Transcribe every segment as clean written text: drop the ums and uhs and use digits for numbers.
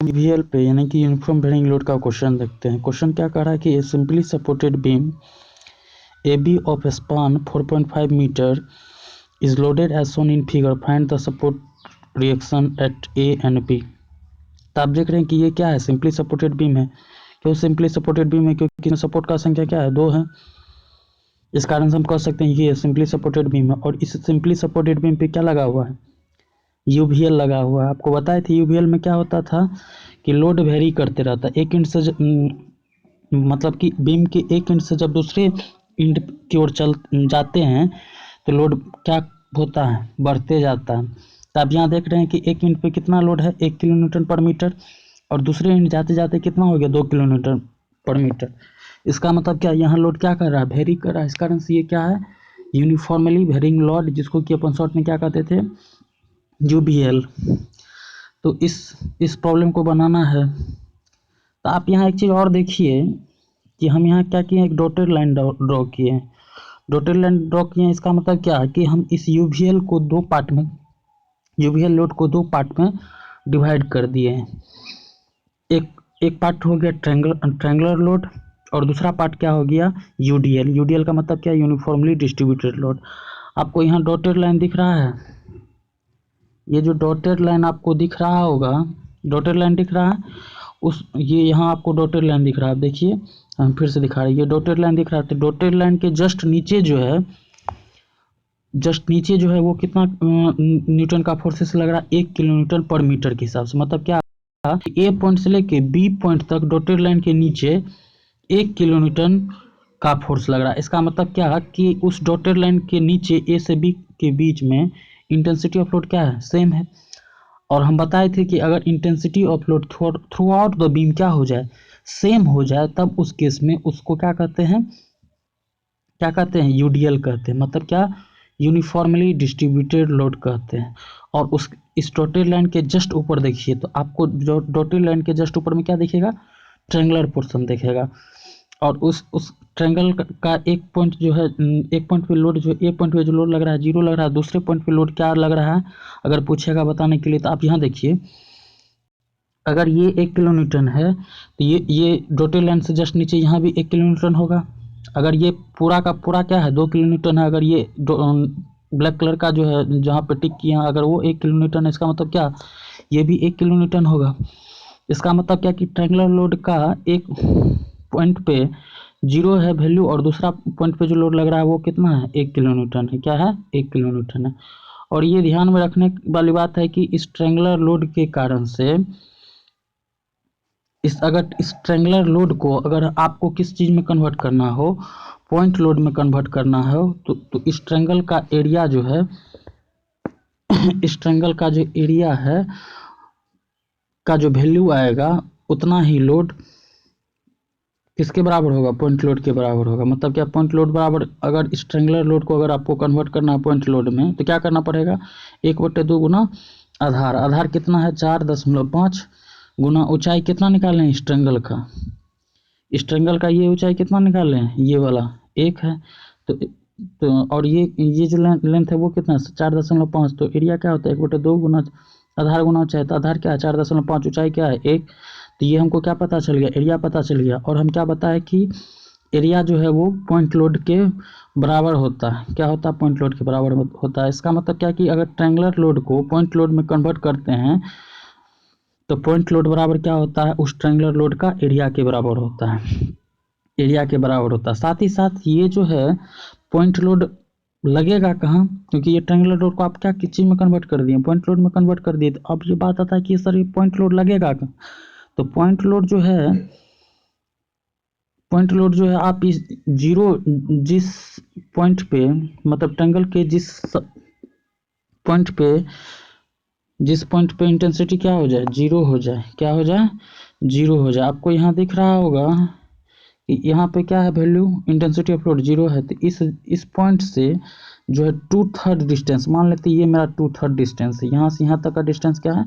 V L पे यानी कि यूनिफॉर्म बेयरिंग लोड का क्वेश्चन देखते हैं। क्वेश्चन क्या कह रहा है कि simply supported beam A B of span 4.5 metre is loaded as shown in figure, find the support reaction at A and B. तो आप देख रहे हैं कि ये क्या है, सिंपली सपोर्टेड बीम है। क्यों सिंपली सपोर्टेड बीम है? क्योंकि सपोर्ट का संख्या क्या है, 2 है। इस कारण से हम कह सकते हैं ये सिंपली सपोर्टेड बीम है। और इस सिंपली सपोर्टेड बीम पे क्या लगा हुआ है, यूवीएल लगा हुआ है। आपको बताए थे यूवीएल में क्या होता था कि लोड वेरी करते रहता है। एक इंच से मतलब कि बीम के एक इंच से जब दूसरे इंड की ओर चल जाते हैं तो लोड क्या होता है, बढ़ते जाता है। तो आप यहाँ देख रहे हैं कि एक इंच पे कितना लोड है, 1 किलो न्यूटन पर मीटर, और दूसरे इंड जाते जाते कितना हो गया, 2 किलो न्यूटन पर मीटर। इसका मतलब क्या, यहाँ लोड क्या कर रहा है, वेरी कर रहा है। इस कारण से ये क्या है, यूनिफॉर्मली वेरिंग लोड, जिसको कि अपन शॉर्ट में क्या कहते थे, यूबीएल। तो इस प्रॉब्लम को बनाना है तो आप यहाँ एक चीज़ और देखिए कि हम यहाँ क्या किए, एक डॉटेड लाइन ड्रॉ किए। डॉटेड लाइन ड्रॉ किए, इसका मतलब क्या है कि हम इस यूवीएल को दो पार्ट में, यूवीएल लोड को दो पार्ट में डिवाइड कर दिए हैं। एक पार्ट हो गया ट्रायंगुलर लोड, और दूसरा पार्ट क्या हो गया, यूडीएल। यूडीएल का मतलब क्या, यूनिफॉर्मली डिस्ट्रीब्यूटेड लोड। आपको यहाँ डॉटेड लाइन दिख रहा है, ये जो डॉटेड लाइन आपको दिख रहा होगा, डॉटेड लाइन दिख रहा है, ये यहाँ आपको डॉटेड लाइन दिख रहा है। देखिए हम फिर से दिखा रहे हैं, ये डॉटेड लाइन दिख रहा है। तो डॉटेड लाइन के जस्ट नीचे जो है वो कितना न्यूटन का फोर्सेस लग रहा है, 1 किलो न्यूटन पर मीटर के हिसाब से। मतलब क्या, ए पॉइंट से लेके बी पॉइंट तक डॉटेड लाइन के नीचे 1 किलो न्यूटन का फोर्स लग रहा है। इसका मतलब क्या कि उस डॉटेड लाइन के नीचे ए से बी के बीच में इंटेंसिटी ऑफ लोड क्या है, सेम है। और हम बताए थे कि अगर intensity of load through out the beam क्या हो जाए, सेम हो जाए, तब उस केस में उसको क्या कहते हैं, यूडीएल कहते हैं। मतलब क्या, यूनिफॉर्मली डिस्ट्रीब्यूटेड लोड कहते हैं। और इस डॉटेड लाइन के जस्ट ऊपर देखिए, तो आपको जो डॉटेड लाइन के जस्ट ऊपर में क्या दिखेगा, ट्रायंगुलर पोर्शन दिखेगा। और उस ट्रायंगल का एक पॉइंट जो है, एक पॉइंट पे लोड, जो एक पॉइंट पे जो लोड लग रहा है 0 लग रहा है, दूसरे पॉइंट पे लोड क्या लग रहा है अगर पूछेगा बताने के लिए। तो आप यहाँ देखिए, अगर ये 1 किलो न्यूटन है तो ये डॉटेड लाइन से जस्ट नीचे यहाँ भी 1 किलो न्यूटन होगा। अगर ये पूरा का पूरा क्या है, 2 किलो न्यूटन है। अगर ये ब्लैक कलर का जो है जहाँ पे टिक किया, अगर वो 1 किलो न्यूटन है, इसका मतलब क्या, ये भी 1 किलो न्यूटन होगा। इसका मतलब क्या कि ट्रायंगुलर लोड का एक पॉइंट पे 0 है वैल्यू, और दूसरा पॉइंट पे जो लोड लग रहा है वो कितना है, 1 किलो न्यूटन है। क्या है, 1 किलो न्यूटन है। और ये ध्यान में रखने वाली बात है कि इस ट्रायंगुलर लोड के कारण से अगर इस ट्रायंगुलर लोड को अगर आपको किस चीज़ में कन्वर्ट करना हो, पॉइंट लोड में कन्वर्ट करना हो, तो इस ट्रायंगल का एरिया जो है इस ट्रायंगल का जो एरिया है का जो वैल्यू आएगा, उतना ही लोड किसके बराबर होगा, पॉइंट लोड के बराबर होगा। मतलब क्या, पॉइंट लोड बराबर, अगर इस ट्रायंगुलर लोड को अगर आपको कन्वर्ट करना है पॉइंट लोड में, तो क्या करना पड़ेगा, 1/2 गुना आधार। आधार कितना है, 4.5 गुना ऊंचाई कितना निकाले हैं इस ट्रायंगल का, इस ट्रायंगल का ये ऊंचाई कितना निकाले हैं, ये वाला 1 है। तो और ये जो लेंथ है वो कितना है, 4.5। तो एरिया क्या होता है, 1/2 गुना आधार गुना ऊंचाई। तो आधार क्या है, 4.5, ऊंचाई क्या है, 1। तो ये हमको क्या पता चल गया, एरिया पता चल गया। और हम क्या बताए कि एरिया जो है वो पॉइंट लोड के बराबर होता है। क्या होता है, पॉइंट लोड के बराबर होता है। इसका मतलब क्या कि अगर ट्रायंगुलर लोड को पॉइंट लोड में कन्वर्ट करते हैं तो पॉइंट लोड बराबर क्या होता है, उस ट्रायंगुलर लोड का एरिया के बराबर होता है, एरिया के बराबर होता है। साथ ही साथ ये जो है पॉइंट लोड लगेगा कहाँ, क्योंकि ये ट्रायंगुलर लोड को आप क्या किस चीज़ में कन्वर्ट कर दिए, पॉइंट लोड में कन्वर्ट कर दिए। तो अब ये बात आता है कि सर ये पॉइंट लोड लगेगा कहाँ। तो पॉइंट लोड जो है, आप इस जिस पॉइंट पे, मतलब ट्रायंगल के जिस पॉइंट पे इंटेंसिटी क्या हो जाए, 0 हो जाए, क्या हो जाए, 0 हो जाए। आपको यहाँ दिख रहा होगा कि यहाँ पे क्या है वैल्यू, इंटेंसिटी ऑफ लोड 0 है। तो इस पॉइंट से जो है 2/3 डिस्टेंस, मान लेते हैं ये मेरा 2/3 डिस्टेंस है, यहाँ से यहाँ तक का डिस्टेंस क्या है,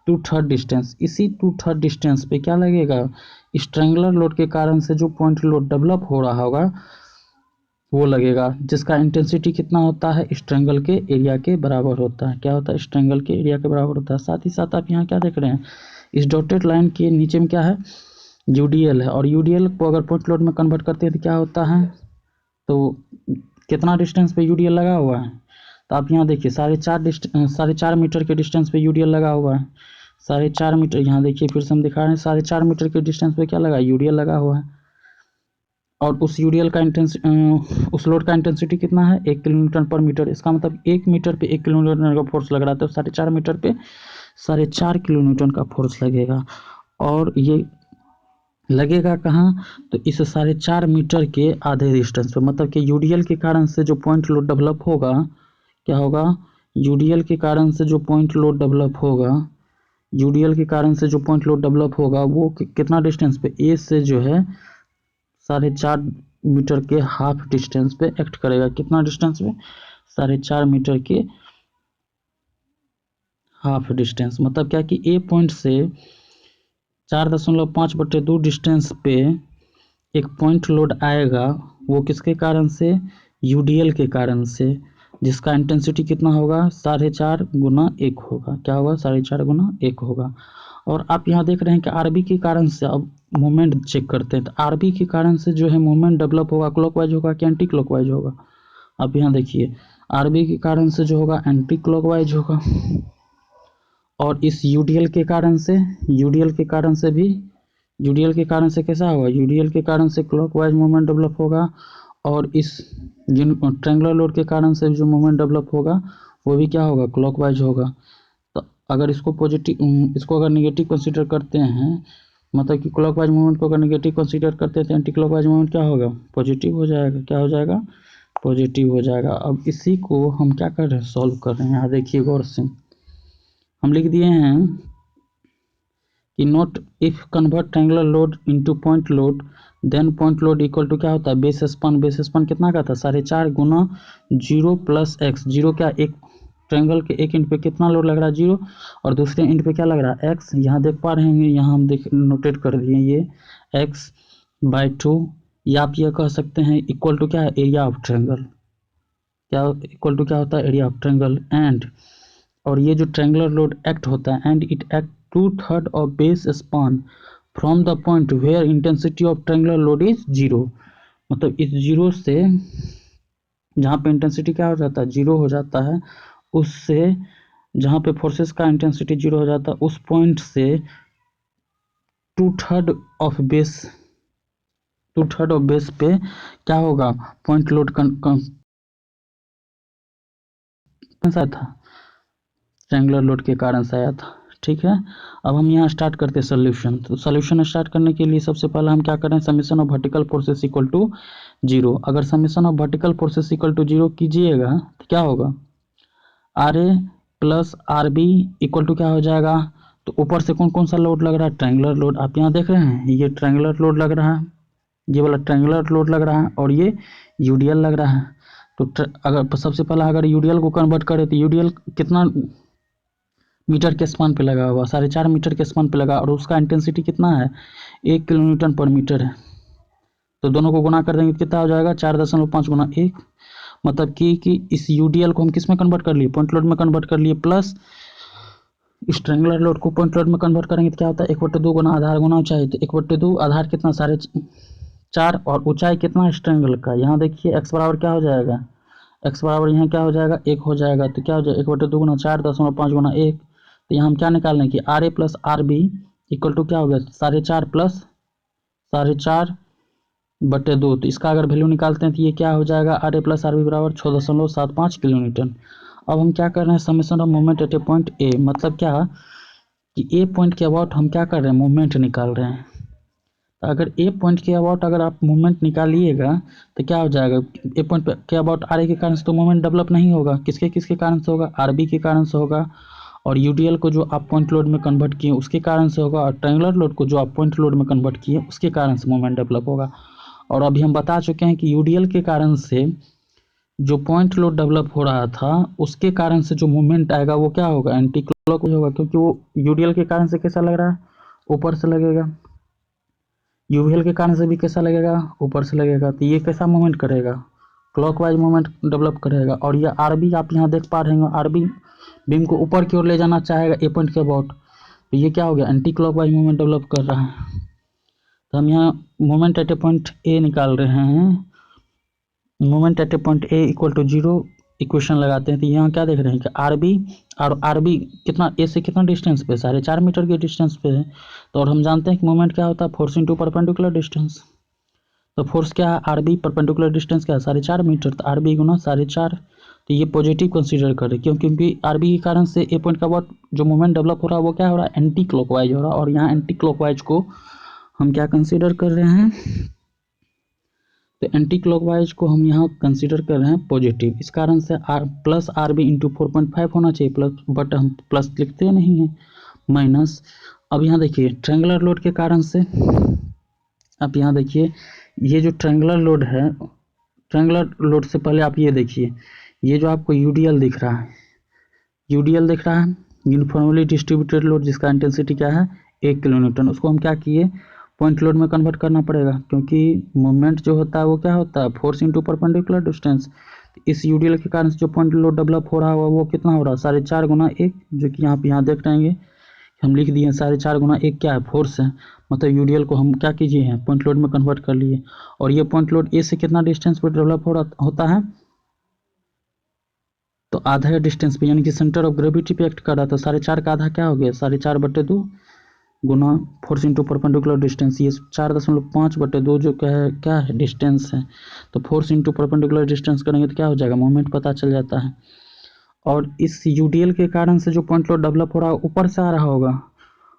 2/3 डिस्टेंस। इसी 2/3 डिस्टेंस पे क्या लगेगा, इस ट्रायंगुलर लोड के कारण से जो पॉइंट लोड डेवलप हो रहा होगा वो लगेगा, जिसका इंटेंसिटी कितना होता है, इस ट्रायंगल के एरिया के बराबर होता है। क्या होता है, इस ट्रायंगल के एरिया के बराबर होता है। साथ ही साथ आप यहाँ क्या देख रहे हैं, इस डॉटेड लाइन के नीचे में क्या है, यूडीएल है, और यूडीएल को अगर पॉइंट लोड में कन्वर्ट करते हैं तो क्या होता है, तो कितना डिस्टेंस पे यूडीएल लगा हुआ है, तो आप यहाँ देखिए 4.5 मीटर के डिस्टेंस पे यूडीएल लगा हुआ है, 4.5 मीटर, यहाँ देखिए फिर से हम दिखा रहे हैं 4.5 मीटर के डिस्टेंस पे क्या लगा, यूडीएल लगा हुआ है। और उस यूडीएल का उस लोड का इंटेंसिटी कितना है, 1 किलोन्यूटन पर मीटर। इसका मतलब 1 मीटर पे 1 किलोन्यूटन का फोर्स लग रहा है, तो 4.5 मीटर पे 4.5 किलोन्यूटन का फोर्स लगेगा। और ये लगेगा कहाँ, तो इस 4.5 मीटर के आधे डिस्टेंस पे, मतलब कि यूडीएल के कारण से जो पॉइंट लोड डेवलप होगा, क्या होगा, यूडीएल के कारण से जो पॉइंट लोड डेवलप होगा, यूडीएल के कारण से जो पॉइंट लोड डेवलप होगा वो कितना डिस्टेंस पे, ए से जो है 4.5 मीटर के हाफ डिस्टेंस पे एक्ट करेगा। कितना डिस्टेंस पे, 4.5 मीटर के हाफ डिस्टेंस, मतलब क्या कि ए पॉइंट से 4.5/2 डिस्टेंस पे एक पॉइंट लोड आएगा, वो किसके कारण से, यूडीएल के कारण से, जिसका इंटेंसिटी कितना होगा, 4.5 गुना 1 होगा। क्या होगा, 4.5 गुना 1 होगा। और आप यहाँ देख रहे हैं कि आरबी के कारण से, अब मोमेंट चेक करते हैं, तो आरबी के कारण से जो है मोमेंट डेवलप होगा, क्लॉकवाइज होगा कि एंटी क्लॉकवाइज होगा। आप यहाँ देखिए आरबी के कारण से जो होगा एंटी क्लॉकवाइज होगा, और इस यूडीएल के कारण से, यूडीएल के कारण से भी, यूडीएल के कारण से कैसा होगा, यूडीएल के कारण से क्लॉकवाइज मूवमेंट डेवलप होगा, और इस ट्रायंगुलर लोड के कारण से जो मूवमेंट डेवलप होगा वो भी क्या होगा, क्लॉकवाइज होगा। तो अगर इसको इसको अगर निगेटिव कंसीडर करते हैं, मतलब कि क्लॉकवाइज मूवमेंट को अगर निगेटिव कंसीडर करते हैं तो एंटी क्लॉकवाइज मूवमेंट क्या होगा, पॉजिटिव हो जाएगा। क्या हो जाएगा, पॉजिटिव हो जाएगा। अब इसी को हम क्या कर रहे हैं, सॉल्व कर रहे हैं। यहाँ देखिए गौर से हम लिख दिए हैं कि note if convert triangular load into point load then point load equal to क्या होता है, बेस स्पान। बेस स्पान कितना का था, 4.5 गुना 0 प्लस एक्स। 0 क्या, एक ट्रायंगल के एक एंड पे कितना लोड लग रहा है, 0, और दूसरे एंड पे क्या लग रहा है, एक्स। यहाँ देख पा रहे हैं, यहाँ हम नोटेट कर दिए ये x/2, या आप ये कह सकते हैं इक्वल टू क्या है, एरिया ऑफ ट्रायंगल। क्या इक्वल टू क्या होता है, एरिया ऑफ ट्रायंगल। एंड और ये जो ट्रायंगुलर लोड एक्ट होता है, and it act 2/3 of base span from the point where intensity of triangular load is 0। मतलब इस 0 से, जहाँ पे इंटेंसिटी क्या हो जाता है, 0 हो जाता है, उससे जहाँ पे फोर्सेस का इंटेंसिटी 0 हो जाता है, उस पॉइंट से 2/3 ऑफ बेस, 2/3 ऑफ बेस पे क्या होगा, पॉइंट लोड आया था, ट्रायंगुलर लोड के कारण से आया था। ठीक है, अब हम यहाँ स्टार्ट करते हैं सोल्यूशन। तो सोल्यूशन स्टार्ट करने के लिए सबसे पहले हम क्या करें, summation of vertical forces equal to 0। अगर summation of vertical forces equal to 0 कीजिएगा तो क्या होगा, R A plus R B equal to क्या हो जाएगा, तो ऊपर से कौन कौन सा लोड लग रहा है, ट्रायंगुलर लोड। आप यहाँ देख रहे हैं ये ट्रायंगुलर लोड लग रहा है, ये वाला ट्रायंगुलर लोड लग रहा है, और ये यूडीएल लग रहा है। तो अगर सबसे पहला अगर यूडीएल को कन्वर्ट करें तो यूडीएल कितना मीटर के स्पान पे लगा हुआ, 4.5 मीटर के स्पान पे लगा, और उसका इंटेंसिटी कितना है, 1 किलोन्यूटन पर मीटर है। तो दोनों को गुना कर देंगे तो कितना हो जाएगा, 4.5 गुना 1, मतलब कि इस यूडीएल को हम किस में कन्वर्ट कर लिए, पॉइंट लोड में कन्वर्ट कर लिए, प्लस इस ट्रायंगुलर लोड को पॉइंट लोड में कन्वर्ट करेंगे तो क्या होता है, 1/2 गुना आधार गुना ऊंचाई। तो 1/2 आधार कितना, 4.5, और ऊंचाई कितना है इस ट्रायंगल का, यहाँ देखिए एक्स बराबर क्या हो जाएगा, एक्स बराबर यहाँ क्या हो जाएगा, 1 हो जाएगा। तो क्या हो जाएगा, 1/2 गुना 4.5 गुना 1। तो यहाँ हम क्या निकाल लें कि R A plus R B equal to क्या हो गया, 4.5 प्लस 4.5/2। तो इसका अगर वैल्यू निकालते हैं तो ये क्या हो जाएगा, R A plus R B बराबर 6.75 किलोमीटर। अब हम क्या कर रहे हैं, summation of moment at A point A, मतलब क्या कि ए पॉइंट के अबाउट हम क्या कर रहे हैं, मोमेंट निकाल रहे हैं। तो अगर ए पॉइंट के अबाउट अगर आप मूवमेंट निकालिएगा तो क्या हो जाएगा, ए पॉइंट के अबाउट आर ए के कारण से तो मूवमेंट डेवलप नहीं होगा, किसके किसके कारण से होगा, आर बी के कारण से होगा, और यूडीएल को जो आप पॉइंट लोड में कन्वर्ट किए उसके कारण से होगा, और ट्रायंगुलर लोड को जो आप पॉइंट लोड में कन्वर्ट किए उसके कारण से मूवमेंट डेवलप होगा। और अभी हम बता चुके हैं कि यूडीएल के कारण से जो पॉइंट लोड डेवलप हो रहा था उसके कारण से जो मूवमेंट आएगा वो क्या होगा, एंटी क्लॉकवाइज होगा, क्योंकि वो यूडीएल के कारण से कैसा लग रहा है, ऊपर से लगेगा, यूवीएल के कारण से भी कैसा लगेगा, ऊपर से लगेगा। तो ये कैसा मूवमेंट करेगा, क्लॉकवाइज मूवमेंट डेवलप करेगा। और ये आरबी आप यहाँ देख पा रहे हैं, आरबी बीम को ऊपर की ओर ले जाना चाहेगा ए पॉइंट के अबाउट, तो ये क्या हो गया, एंटी क्लॉकवाइज मूवमेंट डेवलप कर रहा है। तो हम यहाँ moment at A point A निकाल रहे हैं, moment at A point A equal to 0 equation लगाते हैं। तो यहाँ क्या देख रहे हैं कि आर बी कितना ए से कितना डिस्टेंस पे, 4.5 मीटर के डिस्टेंस पे है। तो और हम जानते हैं कि मोमेंट क्या होता है, फोर्स इंटू परपेंडिकुलर डिस्टेंस। तो फोर्स क्या है, आर बी, परपेंडिकुलर डिस्टेंस क्या है 4.5 मीटर, तो आर बी गुना 4.5। तो ये पॉजिटिव कंसीडर करें, क्योंकि आर बी के कारण से ए पॉइंट का अबाउट जो मोमेंट डेवलप हो रहा है वो क्या हो रहा है, एंटी क्लॉकवाइज हो रहा है। और यहाँ एंटी क्लॉकवाइज को हम क्या कंसीडर कर रहे हैं, तो एंटी क्लॉकवाइज को हम यहाँ कंसीडर कर रहे हैं पॉजिटिव। इस कारण से प्लस आर बी इंटू 4.5 होना चाहिए प्लस, बट हम प्लस लिखते नहीं हैं, माइनस। अब यहाँ देखिए ट्रायंगुलर लोड के कारण से, अब यहाँ देखिए ये जो ट्रायंगुलर लोड है, ट्रायंगुलर लोड से पहले आप ये देखिए, ये जो आपको यूडीएल दिख रहा है, यूडीएल दिख रहा है, यूनिफॉर्मली डिस्ट्रीब्यूटेड लोड, जिसका इंटेंसिटी क्या है 1 किलोन्यूटन। उसको हम क्या किए, पॉइंट लोड में कन्वर्ट करना पड़ेगा, क्योंकि मूवमेंट जो होता है वो क्या होता है, फोर्स इंटू परपेंडिकुलर डिस्टेंस। इस यूडीएल के कारण से जो पॉइंट लोड डेवलप हो रहा है वो कितना हो रहा है, 4.5 गुना 1, जो कि यहाँ देख रहेंगे हम लिख दिए 4.5 गुना 1 क्या है, फोर्स है। मतलब यूडीएल को हम क्या कीजिए हैं, पॉइंट लोड में कन्वर्ट कर लिए। और ये पॉइंट लोड ए से कितना डिस्टेंस पर डेवलप होता है, तो आधा डिस्टेंस पे, यानी कि सेंटर ऑफ ग्रेविटी पे एक्ट कर रहा था। 4.5 का आधा क्या हो गया, 4.5/2 गुना फोर्स इंटू परपेंडिकुलर डिस्टेंस, ये 4.5/2 जो क्या है डिस्टेंस है। तो फोर्स इंटू परपेंडिकुलर डिस्टेंस करेंगे तो क्या हो जाएगा, मोमेंट पता चल जाता है। और इस यूडीएल के कारण से जो पॉइंट लोड डेवलप हो रहा है ऊपर से आ रहा होगा,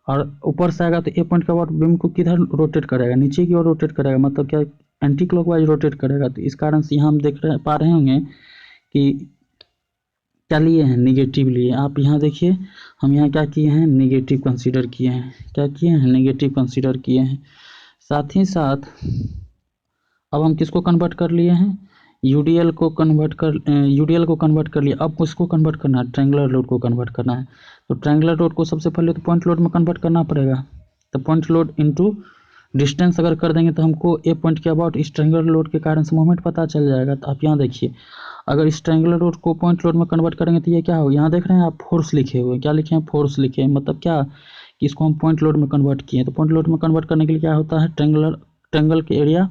और ऊपर से आएगा तो ए पॉइंट का अबाउट बीम को किधर रोटेट करेगा, नीचे की ओर रोटेट करेगा, मतलब क्या एंटी क्लॉकवाइज रोटेट करेगा। तो इस कारण से यहाँ हम पा रहे होंगे कि क्या लिए हैं, निगेटिव लिए। आप यहाँ देखिए हम यहाँ क्या किए हैं, निगेटिव कंसीडर किए हैं, क्या किए हैं, निगेटिव कंसीडर किए हैं। साथ ही साथ अब हम किसको कन्वर्ट कर लिए हैं, यूडीएल को कन्वर्ट कर लिए। अब उसको कन्वर्ट करना है, ट्रायंगुलर लोड को कन्वर्ट करना है। तो ट्रायंगुलर लोड को सबसे पहले तो पॉइंट लोड में कन्वर्ट करना पड़ेगा। तो पॉइंट लोड इंटू डिस्टेंस अगर कर देंगे तो हमको ए पॉइंट के अबाउट इस ट्रायंगुलर लोड के कारण से मोमेंट पता चल जाएगा। तो आप यहाँ देखिए, अगर इस ट्रायंगुलर लोड को पॉइंट लोड में कन्वर्ट करेंगे तो ये क्या होगा, यहाँ देख रहे हैं आप फोर्स लिखे हुए, क्या लिखे हैं, फोर्स लिखे हैं। मतलब क्या कि इसको हम पॉइंट लोड में कन्वर्ट किए। तो पॉइंट लोड में कन्वर्ट करने के लिए क्या होता है, ट्रायंगल के एरिया,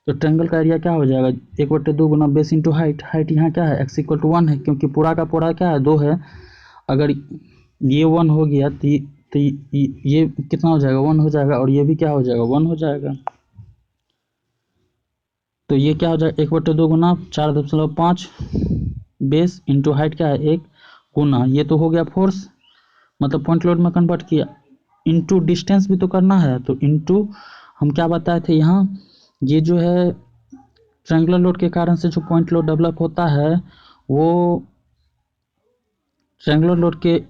तो ट्रायंगल का एरिया क्या हो जाएगा, 1/2 गुना बेस इंटू हाइट। हाइट यहाँ क्या है, x = 1 है, क्योंकि पूरा का पूरा क्या है 2 है। अगर ये 1 हो गया तो ये कितना हो जाएगा, 1 हो जाएगा, और ये भी क्या हो जाएगा, 1 हो जाएगा। तो ये क्या हो जाएगा, 1/2 गुना 4.5 बेस इंटू हाइट क्या है 1 गुना, ये तो हो गया फोर्स, मतलब पॉइंट लोड में कन्वर्ट किया, इंटू डिस्टेंस भी तो करना है। तो इंटू हम क्या बताए थे यहाँ, ये जो है ट्रायंगुलर लोड के कारण से जो पॉइंट लोड डेवलप होता है वो ट्रायंगुलर लोड के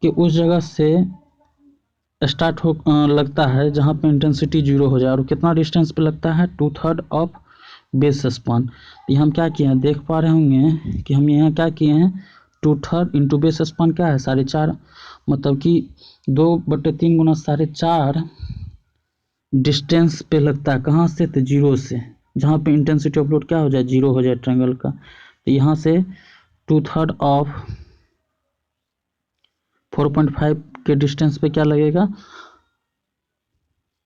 उस जगह से स्टार्ट हो लगता है जहाँ पे इंटेंसिटी 0 हो जाए। और कितना डिस्टेंस पे लगता है, 2/3 ऑफ बेस स्पान। ये हम क्या किए हैं, देख पा रहे होंगे कि हम यहाँ क्या किए हैं, 2/3 इंटू बेस स्पान क्या है 4.5, मतलब कि 2/3 गुना 4.5 डिस्टेंस पे लगता है। कहाँ से, तो 0 से, जहाँ पे इंटेंसिटी ऑफ लोड क्या हो जाए, 0 हो जाए ट्रायंगल का। तो यहाँ से 2/3 ऑफ 4.5 के डिस्टेंस पे क्या लगेगा,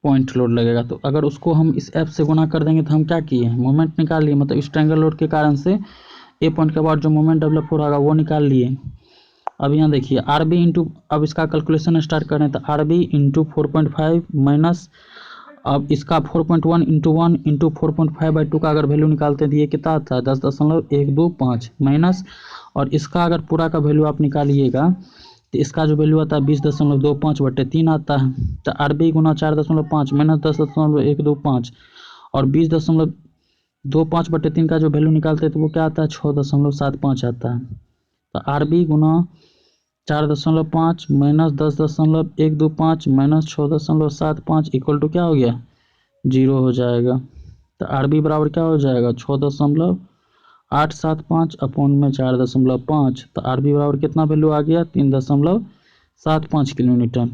पॉइंट लोड लगेगा। तो अगर उसको हम इस एफ से गुना कर देंगे तो हम क्या किए हैं, मोमेंट निकाल लिए। मतलब इस ट्रायंगल लोड के कारण से ए पॉइंट के बाद जो मोमेंट डेवलप हो रहा होगा वो निकाल लिए। अब यहाँ देखिए आर बी इंटू, अब इसका कैलकुलेशन स्टार्ट करें तो आर बी इंटू 4.5 माइनस, अब इसका 4.1 इंटू 1 इंटू 4.5/2 का अगर वैल्यू निकालते हैं तो ये कितना आता है 10.125 माइनस, और इसका अगर पूरा का वैल्यू आप निकालिएगा तो इसका जो वैल्यू आता है 20.25/3 आता है। तो आर बी गुना 4.5 माइनस 10.125 और 20.25/3 का जो वैल्यू निकालते हैं तो वो क्या आता है 6.75 आता है। तो आर बी गुना 4.5 माइनस 10.125 माइनस 6.75 इक्वल टू क्या हो गया, 0 हो जाएगा। तो आर बी बराबर क्या हो जाएगा 6.875 अपॉन में 4.5। तो आर बी बराबर कितना वैल्यू आ गया 3.75 किलोमीटर।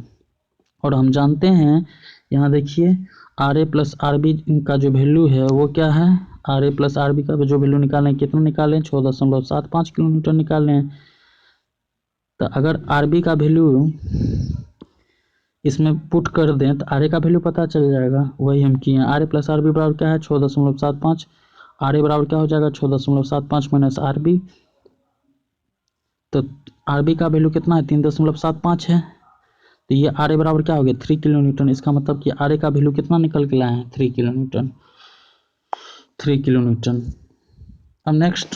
और हम जानते हैं यहाँ देखिए R A plus R B का जो वैल्यू है वो क्या है, R A plus R B का जो वैल्यू निकालें, कितना निकालें 6.75 किलोमीटर निकालें। तो अगर आर बी का वैल्यू इसमें पुट कर दें तो आर ए का वैल्यू पता चल जाएगा, वही हम किए हैं। R A plus R B बराबर क्या है 6.75, आर ए बराबर क्या हो जाएगा 6.75 माइनस आर बी, तो आर बी का वैल्यू कितना है 3.75 है, तो ये आर ए बराबर क्या हो गया 3 किलो न्यूटन। इसका मतलब कि आर ए का वैल्यू कितना निकल के लाए हैं 3 किलो न्यूटन, 3 किलो न्यूटन। अब नेक्स्ट